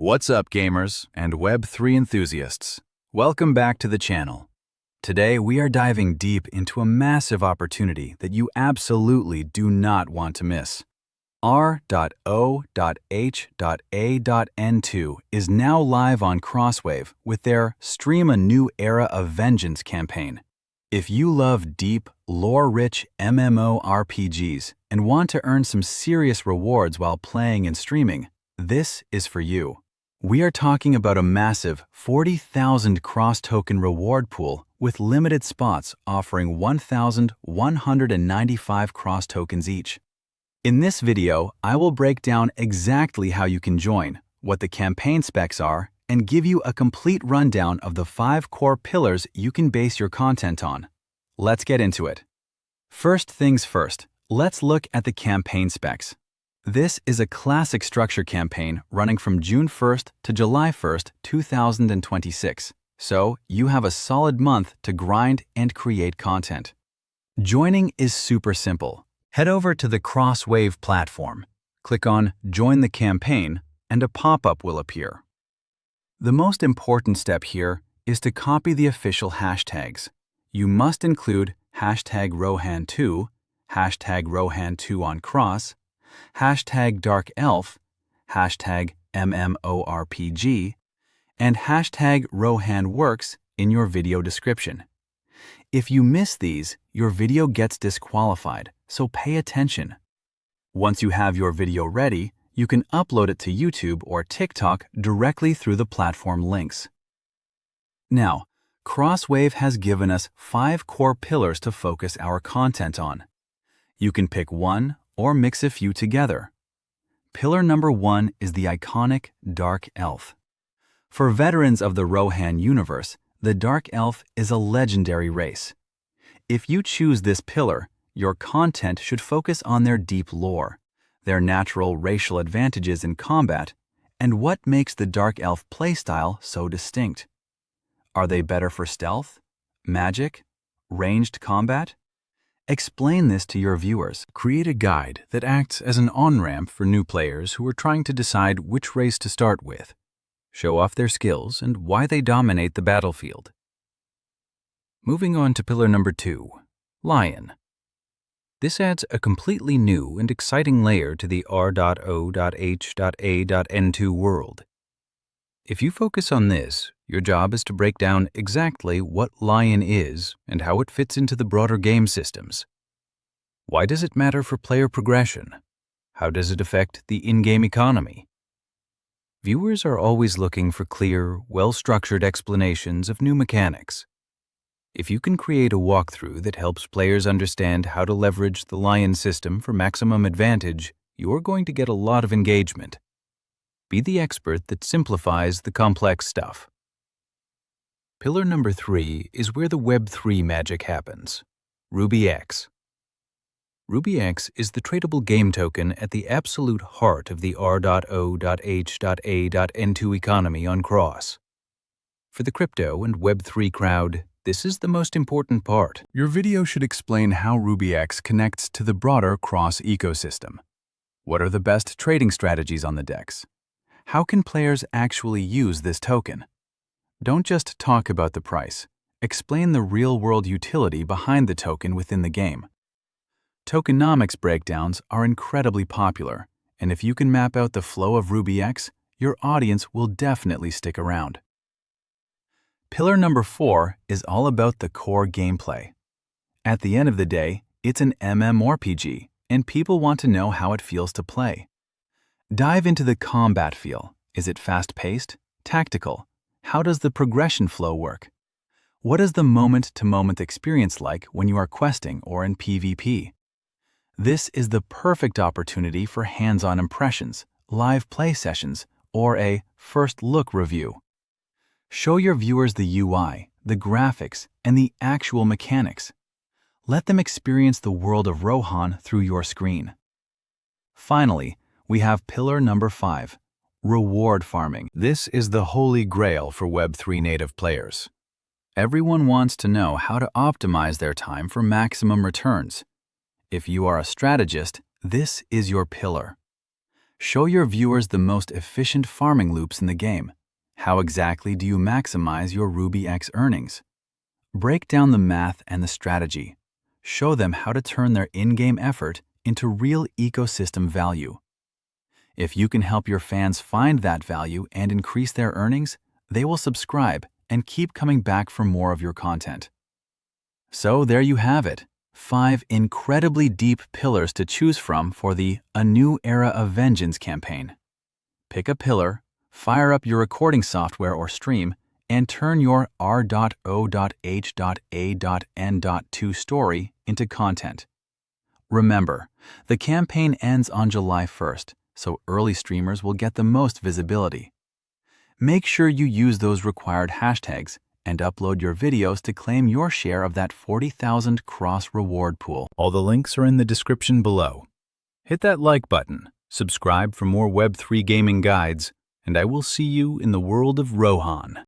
What's up, gamers and Web3 enthusiasts? Welcome back to the channel. Today, we are diving deep into a massive opportunity that you absolutely do not want to miss. R.O.H.A.N is now live on Crosswave with their Stream a New Era of Vengeance campaign. If you love deep, lore-rich MMORPGs and want to earn some serious rewards while playing and streaming, this is for you. We are talking about a massive 40,000 cross-token reward pool with limited spots offering 1,195 cross-tokens each. In this video, I will break down exactly how you can join, what the campaign specs are, and give you a complete rundown of the 5 core pillars you can base your content on. Let's get into it. First things first, let's look at the campaign specs. This is a classic structure campaign running from June 1st to July 1st, 2026, so you have a solid month to grind and create content. Joining is super simple. Head over to the Crosswave platform, click on Join the Campaign, and a pop-up will appear. The most important step here is to copy the official hashtags. You must include hashtag ROHAN2, hashtag ROHAN2 on Cross, hashtag Dark Elf, hashtag MMORPG, and hashtag ROHAN Works in your video description. If you miss these, your video gets disqualified, so pay attention. Once you have your video ready, you can upload it to YouTube or TikTok directly through the platform links. Now, Crosswave has given us 5 core pillars to focus our content on. You can pick one or mix a few together. Pillar number 1 is the iconic Dark Elf. For veterans of the ROHAN universe, the Dark Elf is a legendary race. If you choose this pillar, your content should focus on their deep lore, their natural racial advantages in combat, and what makes the Dark Elf playstyle so distinct. Are they better for stealth, magic, ranged combat? Explain this to your viewers. Create a guide that acts as an on-ramp for new players who are trying to decide which race to start with. Show off their skills and why they dominate the battlefield. Moving on to pillar number 2, Lion. This adds a completely new and exciting layer to the R.O.H.A.N world. If you focus on this, your job is to break down exactly what Lion is and how it fits into the broader game systems. Why does it matter for player progression? How does it affect the in-game economy? Viewers are always looking for clear, well-structured explanations of new mechanics. If you can create a walkthrough that helps players understand how to leverage the Lion system for maximum advantage, you're going to get a lot of engagement. Be the expert that simplifies the complex stuff. Pillar number 3 is where the Web3 magic happens, RUBYx. RUBYx is the tradable game token at the absolute heart of the R.O.H.A.N economy on Cross. For the crypto and Web3 crowd, this is the most important part. Your video should explain how RUBYx connects to the broader Cross ecosystem. What are the best trading strategies on the DEX? How can players actually use this token? Don't just talk about the price. Explain the real-world utility behind the token within the game. Tokenomics breakdowns are incredibly popular, and if you can map out the flow of RUBYx, your audience will definitely stick around. Pillar number 4 is all about the core gameplay. At the end of the day, it's an MMORPG, and people want to know how it feels to play. Dive into the combat feel. Is it fast-paced? Tactical? How does the progression flow work? What is the moment-to-moment experience like when you are questing or in PvP? This is the perfect opportunity for hands-on impressions, live play sessions, or a first-look review. Show your viewers the UI, the graphics, and the actual mechanics. Let them experience the world of ROHAN through your screen. Finally, we have pillar number 5, reward farming. This is the holy grail for Web3 native players. Everyone wants to know how to optimize their time for maximum returns. If you are a strategist, this is your pillar. Show your viewers the most efficient farming loops in the game. How exactly do you maximize your RUBYx earnings? Break down the math and the strategy. Show them how to turn their in-game effort into real ecosystem value. If you can help your fans find that value and increase their earnings, they will subscribe and keep coming back for more of your content. So there you have it, 5 incredibly deep pillars to choose from for the A New Era of Vengeance campaign. Pick a pillar, fire up your recording software or stream, and turn your R.O.H.A.N.2 story into content. Remember, the campaign ends on July 1st, so early streamers will get the most visibility. Make sure you use those required hashtags and upload your videos to claim your share of that 40,000 cross-reward pool. All the links are in the description below. Hit that like button, subscribe for more Web3 gaming guides, and I will see you in the world of ROHAN.